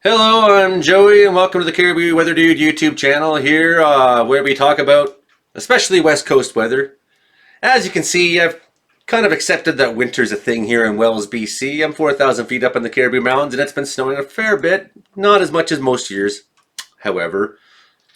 Hello, I'm Joey, and welcome to the Caribbean Weather Dude YouTube channel here, where we talk about especially West Coast weather. As you can see, I've kind of accepted that winter's a thing here in Wells, BC. I'm 4,000 feet up in the Caribbean Mountains, and it's been snowing a fair bit, not as much as most years. However,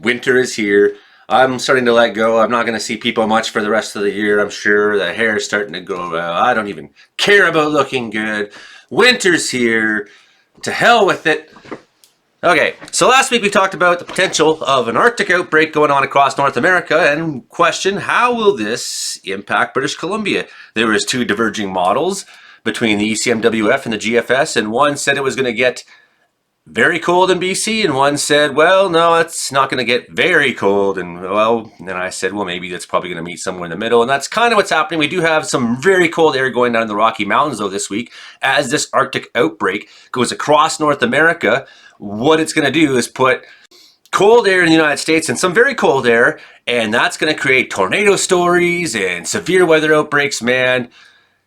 winter is here. I'm starting to let go. I'm not going to see people much for the rest of the year, I'm sure. The hair is starting to grow out. I don't even care about looking good. Winter's here. To hell with it. Okay, so last week we talked about the potential of an Arctic outbreak going on across North America and questioned how will this impact British Columbia. There was two diverging models between the ECMWF and the GFS, and one said it was going to get very cold in BC, and one said, well, no, it's not going to get very cold. And well, then I said, well, maybe that's probably going to meet somewhere in the middle. And that's kind of what's happening. We do have some very cold air going down in the Rocky Mountains, though, this week. As this Arctic outbreak goes across North America, what it's going to do is put cold air in the United States and some very cold air, and that's going to create tornado stories and severe weather outbreaks, man.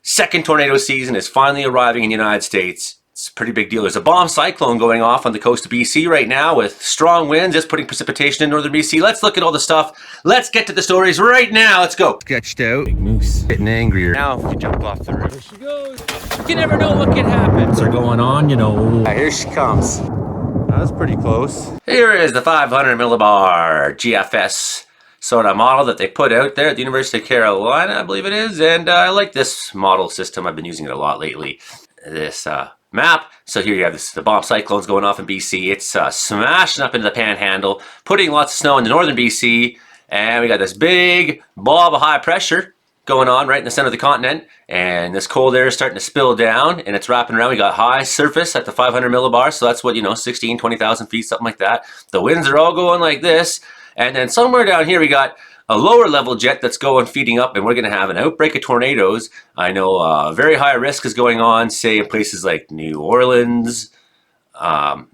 Second tornado season is finally arriving in the United States. It's a pretty big deal. There's a bomb cyclone going off on the coast of BC right now with strong winds, just putting precipitation in northern BC. Let's look at all the stuff. Let's get to the stories right now. Let's go. Sketched out. Big moose. Getting angrier. Now if you jump off the roof. There she goes. You never know what can happen. What's going on, you know. Here she comes. That's pretty close. Here is the 500 millibar GFS sort of model that they put out there at the University of Carolina, I believe it is. And I like this model system. I've been using it a lot lately. This map. So here you have the bomb cyclones going off in BC. It's smashing up into the panhandle, putting lots of snow in the northern BC. And we got this big blob of high pressure going on right in the center of the continent. And this cold air is starting to spill down and it's wrapping around. We got high surface at the 500 millibar. So that's what, 16, 20,000 feet, something like that. The winds are all going like this. And then somewhere down here we got a lower level jet that's feeding up, and we're going to have an outbreak of tornadoes. I know very high risk is going on, say in places like New Orleans,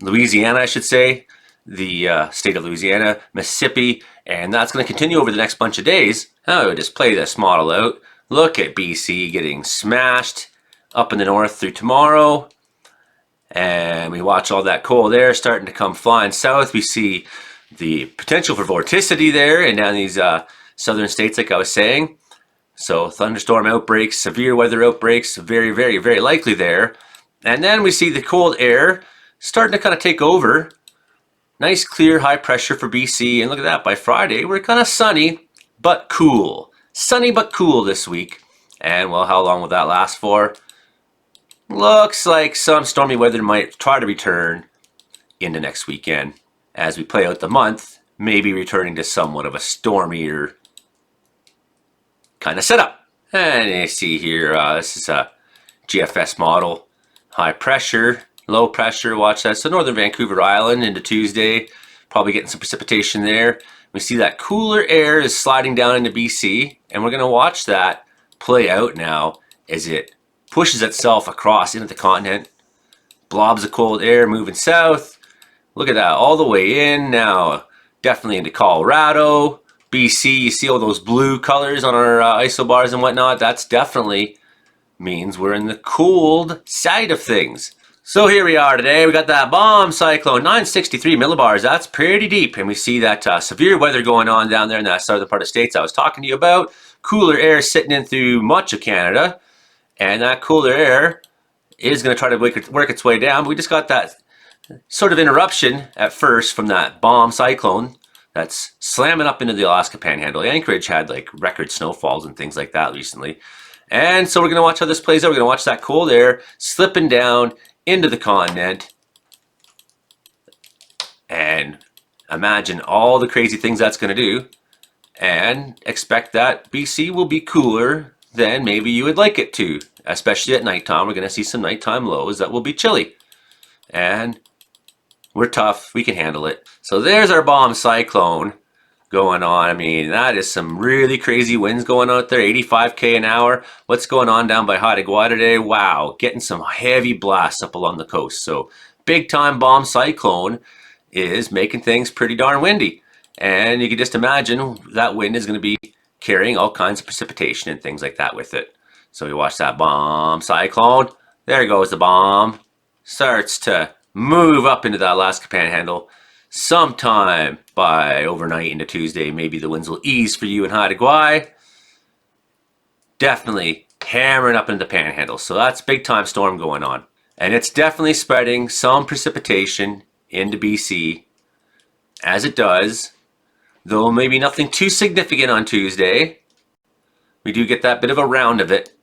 Louisiana, I should say, the state of Louisiana, Mississippi, and that's going to continue over the next bunch of days. Now we would just play this model out. Look at BC getting smashed up in the north through tomorrow, and we watch all that cold air starting to come flying south. We see the potential for vorticity there and down these southern states, like I was saying. So thunderstorm outbreaks, severe weather outbreaks, very, very, very likely there. And then we see the cold air starting to kind of take over. Nice, clear, high pressure for BC. And look at that, by Friday, we're kind of sunny, but cool. Sunny, but cool this week. And well, how long will that last for? Looks like some stormy weather might try to return into next weekend. As we play out the month, maybe returning to somewhat of a stormier kind of setup. And you see here, this is a GFS model. High pressure, low pressure, watch that. So northern Vancouver Island into Tuesday, probably getting some precipitation there. We see that cooler air is sliding down into BC, and we're going to watch that play out now as it pushes itself across into the continent. Blobs of cold air moving south. Look at that, all the way in now, definitely into Colorado, BC. You see all those blue colors on our isobars and whatnot. That's definitely means we're in the cold side of things. So here we are today. We got that bomb cyclone, 963 millibars. That's pretty deep. And we see that severe weather going on down there in that southern part of states I was talking to you about. Cooler air sitting in through much of Canada. And that cooler air is going to try to work its way down. But we just got that sort of interruption at first from that bomb cyclone that's slamming up into the Alaska Panhandle. Anchorage had like record snowfalls and things like that recently. And so we're going to watch how this plays out. We're going to watch that cold air slipping down into the continent and imagine all the crazy things that's going to do and expect that BC will be cooler than maybe you would like it to, especially at nighttime. We're going to see some nighttime lows that will be chilly. And we're tough. We can handle it. So there's our bomb cyclone going on. I mean, that is some really crazy winds going on out there. 85k an hour. What's going on down by Haida Gwaii today? Wow, getting some heavy blasts up along the coast. So big time bomb cyclone is making things pretty darn windy. And you can just imagine that wind is going to be carrying all kinds of precipitation and things like that with it. So we watch that bomb cyclone. There goes the bomb. Starts to move up into that Alaska Panhandle. Sometime by overnight into Tuesday, maybe the winds will ease for you in Haida Gwaii. Definitely hammering up into the Panhandle. So that's big time storm going on. And it's definitely spreading some precipitation into BC as it does, though maybe nothing too significant on Tuesday. We do get that bit of a round of it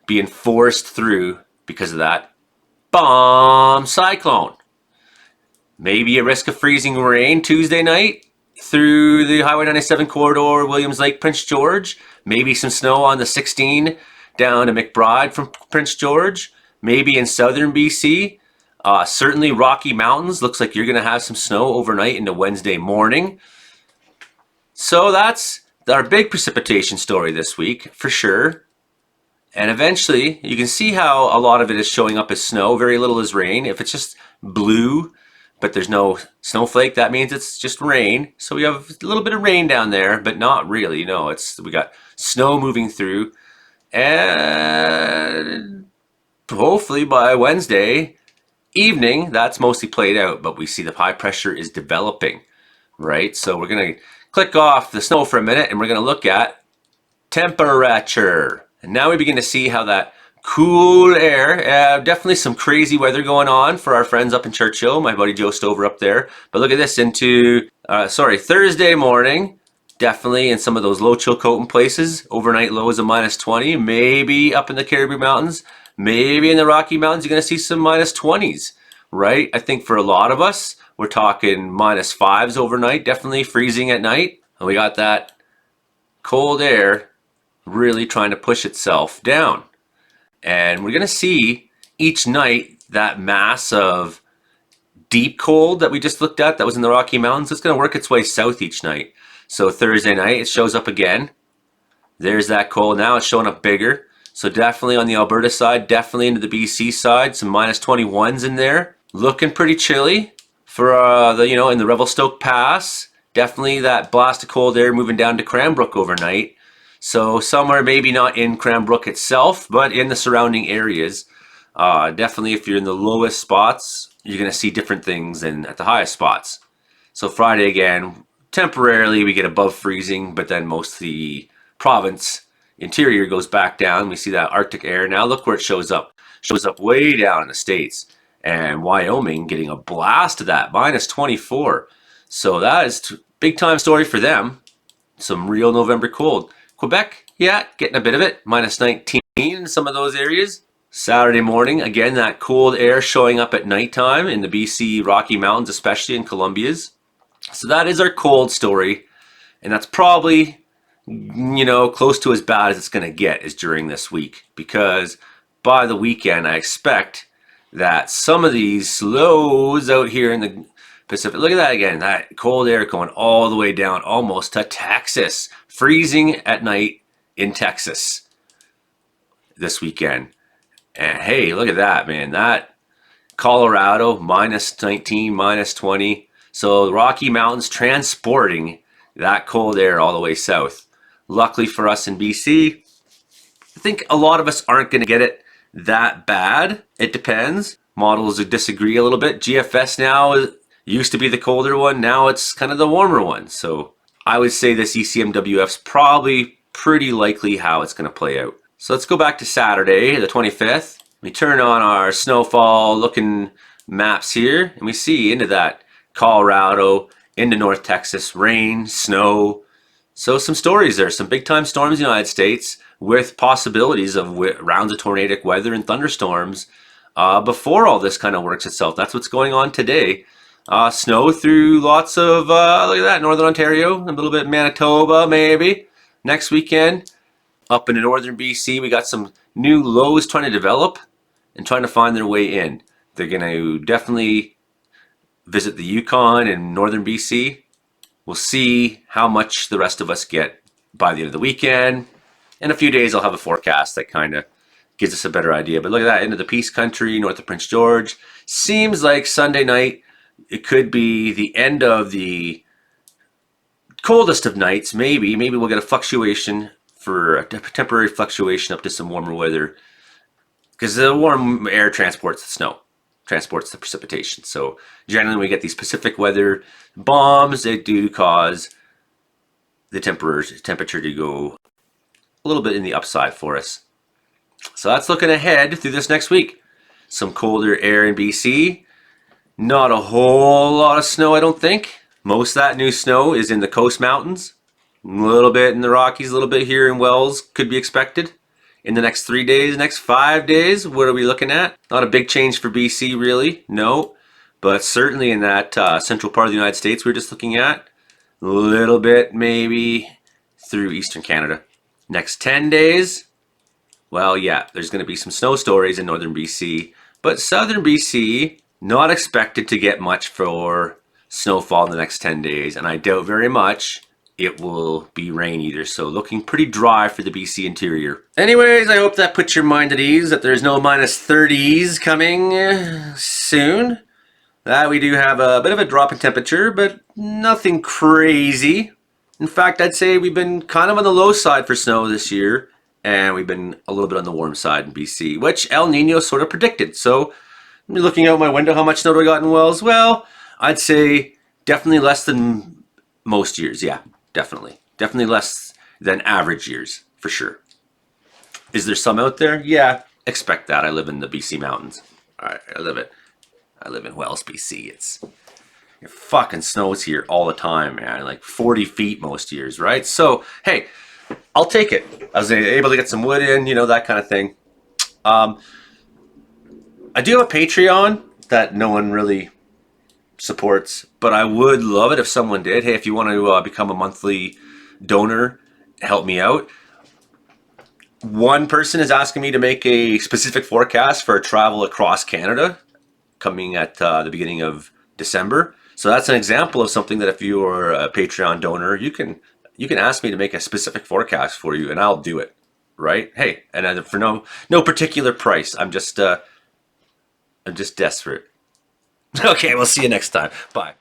being forced through because of that bomb cyclone. Maybe a risk of freezing rain Tuesday night through the Highway 97 corridor, Williams Lake, Prince George. Maybe some snow on the 16 down to McBride from Prince George. Maybe in southern BC. Certainly Rocky Mountains. Looks like you're going to have some snow overnight into Wednesday morning. So that's our big precipitation story this week, for sure. And eventually, you can see how a lot of it is showing up as snow. Very little is rain. If it's just blue, but there's no snowflake, that means it's just rain. So we have a little bit of rain down there, but not really. No, we got snow moving through. And hopefully by Wednesday evening, that's mostly played out. But we see the high pressure is developing, right? So we're going to click off the snow for a minute, and we're going to look at temperature. And now we begin to see how that cool air, definitely some crazy weather going on for our friends up in Churchill, my buddy Joe Stover up there. But look at this into, Thursday morning, definitely in some of those low chill coating places, overnight lows of -20, maybe up in the Caribou Mountains, maybe in the Rocky Mountains, you're going to see some -20s, right? I think for a lot of us, we're talking -5s overnight, definitely freezing at night. And we got that cold air really trying to push itself down. And we're going to see each night that mass of deep cold that we just looked at that was in the Rocky Mountains. It's going to work its way south each night. So Thursday night, it shows up again. There's that cold. Now it's showing up bigger. So definitely on the Alberta side, definitely into the BC side, some -21s in there. Looking pretty chilly for in the Revelstoke Pass. Definitely that blast of cold air moving down to Cranbrook overnight. So somewhere maybe not in Cranbrook itself, but in the surrounding areas. Definitely if you're in the lowest spots, you're going to see different things than at the highest spots. So Friday again, temporarily we get above freezing, but then most of the province interior goes back down. We see that Arctic air. Now look where it shows up. Shows up way down in the States. And Wyoming getting a blast of that, -24. So that is big time story for them. Some real November cold. Quebec, yeah, getting a bit of it, -19 in some of those areas. Saturday morning, again, that cold air showing up at nighttime in the BC Rocky Mountains, especially in Columbia's. So that is our cold story. And that's probably, close to as bad as it's going to get is during this week. Because by the weekend, I expect that some of these lows out here in the Pacific, look at that again, that cold air going all the way down almost to Texas. Freezing at night in Texas this weekend. And hey, look at that, man. That Colorado, -19, -20. So the Rocky Mountains transporting that cold air all the way south. Luckily for us in BC, I think a lot of us aren't going to get it that bad. It depends. Models disagree a little bit. GFS now used to be the colder one. Now it's kind of the warmer one. So I would say this ECMWF is probably pretty likely how it's going to play out. So let's go back to Saturday, the 25th. We turn on our snowfall looking maps here, and we see into that Colorado, into North Texas, rain, snow. So some stories there, some big time storms in the United States with possibilities of rounds of tornadic weather and thunderstorms before all this kind of works itself. That's what's going on today. Snow through lots of, look at that, Northern Ontario, a little bit of Manitoba maybe. Next weekend, up in northern BC, we got some new lows trying to develop and trying to find their way in. They're going to definitely visit the Yukon and northern BC. We'll see how much the rest of us get by the end of the weekend. In a few days, I'll have a forecast that kind of gives us a better idea. But look at that, into the Peace Country, north of Prince George. Seems like Sunday night, it could be the end of the coldest of nights, maybe. Maybe we'll get a fluctuation for a temporary fluctuation up to some warmer weather because the warm air transports the snow. transports the precipitation. So generally when we get these Pacific weather bombs, they do cause the temperature to go a little bit in the upside for us. So that's looking ahead through this next week. Some colder air in BC. Not a whole lot of snow, I don't think. Most of that new snow is in the coast mountains. A little bit in the Rockies, a little bit here in Wells could be expected. In the next 3 days, next 5 days, what are we looking at? Not a big change for BC really, no. But certainly in that central part of the United States we're just looking at. A little bit maybe through eastern Canada. Next 10 days, well, yeah, there's going to be some snow stories in northern BC. But southern BC, not expected to get much for snowfall in the next 10 days. And I doubt very much it will be rain either. So looking pretty dry for the BC interior. Anyways, I hope that puts your mind at ease that there's no minus 30s coming soon. We do have a bit of a drop in temperature, but nothing crazy. In fact, I'd say we've been kind of on the low side for snow this year, and we've been a little bit on the warm side in BC, which El Nino sort of predicted. So, I'm looking out my window, how much snow do I got in Wells? Well, I'd say definitely less than most years. Yeah, definitely. Definitely less than average years, for sure. Is there some out there? Yeah, expect that. I live in the BC mountains. I live in Wells, BC. It fucking snows here all the time, man. Like 40 feet most years, right? So, hey, I'll take it. I was able to get some wood in, that kind of thing. I do have a Patreon that no one really supports, but I would love it if someone did. Hey, if you want to become a monthly donor, help me out. One person is asking me to make a specific forecast for travel across Canada coming at the beginning of December. So that's an example of something that if you are a Patreon donor, you can ask me to make a specific forecast for you and I'll do it, right? Hey, and for no particular price. I'm just desperate. Okay, we'll see you next time. Bye.